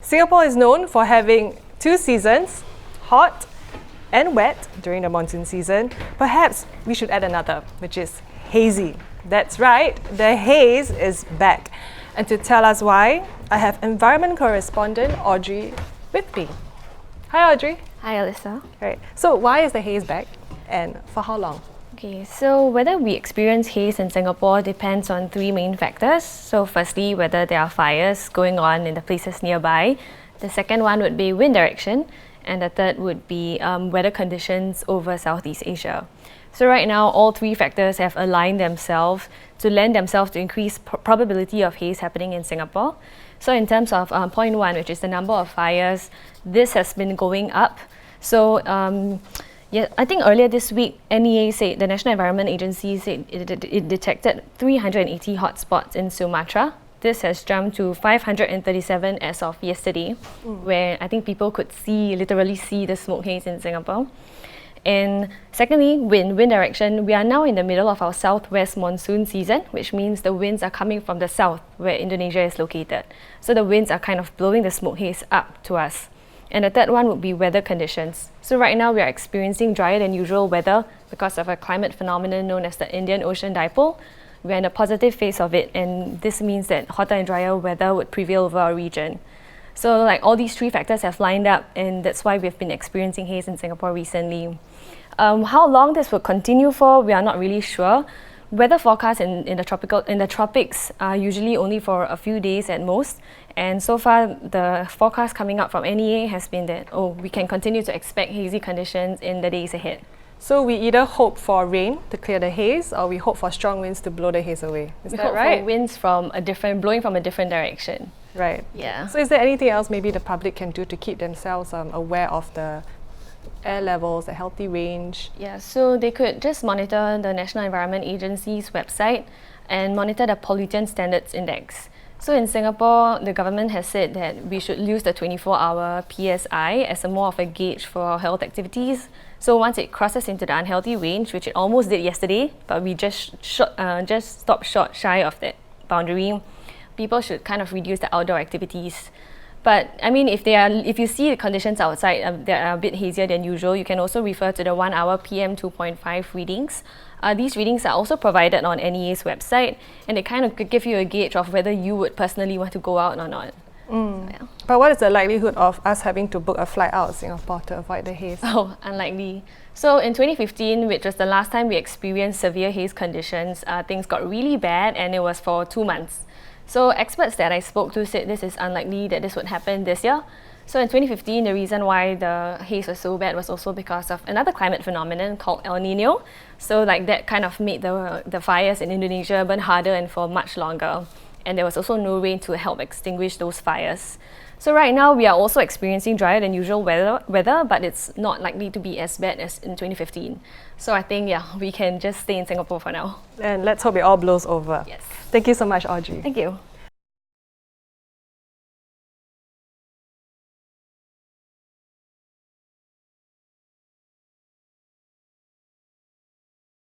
Singapore is known for having two seasons, hot and wet during the monsoon season. Perhaps we should add another, which is hazy. That's right, the haze is back. And to tell us why, I have environment correspondent Audrey with me. Hi Audrey. Hi Alyssa. Right. So why is the haze back and for how long? Okay, so whether we experience haze in Singapore depends on three main factors. So firstly, whether there are fires going on in the places nearby. The second one would be wind direction. And the third would be weather conditions over Southeast Asia. So right now, all three factors have aligned themselves to lend themselves to increased probability of haze happening in Singapore. So in terms of point one, which is the number of fires, this has been going up. So yeah, I think earlier this week, NEA said, the National Environment Agency said it detected 380 hotspots in Sumatra. This has jumped to 537 as of yesterday, where I think people could literally see the smoke haze in Singapore. And secondly, wind direction. We are now in the middle of our southwest monsoon season, which means the winds are coming from the south, where Indonesia is located. So the winds are kind of blowing the smoke haze up to us. And the third one would be weather conditions. So right now we are experiencing drier than usual weather because of a climate phenomenon known as the Indian Ocean Dipole. We're in a positive phase of it, and this means that hotter and drier weather would prevail over our region. So like all these three factors have lined up, and that's why we've been experiencing haze in Singapore recently. How long this will continue for, we are not really sure. Weather forecasts in the tropics are usually only for a few days at most. And so far, the forecast coming out from NEA has been that, we can continue to expect hazy conditions in the days ahead. So we either hope for rain to clear the haze, or we hope for strong winds to blow the haze away. Is that right? We hope for winds blowing from a different direction. Right. Yeah. So is there anything else maybe the public can do to keep themselves aware of the air levels, the healthy range? Yeah, so they could just monitor the National Environment Agency's website and monitor the Pollutant Standards Index. So in Singapore, the government has said that we should use the 24-hour PSI as more of a gauge for health activities. So once it crosses into the unhealthy range, which it almost did yesterday, but we just stopped shy of that boundary, people should kind of reduce the outdoor activities. But I mean, if you see the conditions outside that are a bit hazier than usual, you can also refer to the 1-hour PM 2.5 readings. These readings are also provided on NEA's website, and they kind of could give you a gauge of whether you would personally want to go out or not. So, yeah. But what is the likelihood of us having to book a flight out of Singapore to avoid the haze? Oh, unlikely. So in 2015, which was the last time we experienced severe haze conditions, things got really bad, and it was for 2 months. So experts that I spoke to said this is unlikely that this would happen this year. So in 2015, the reason why the haze was so bad was also because of another climate phenomenon called El Nino. So like that kind of made the fires in Indonesia burn harder and for much longer. And there was also no rain to help extinguish those fires. So right now we are also experiencing drier than usual weather, but it's not likely to be as bad as in 2015. So I think, we can just stay in Singapore for now. And let's hope it all blows over. Yes. Thank you so much, Audrey. Thank you.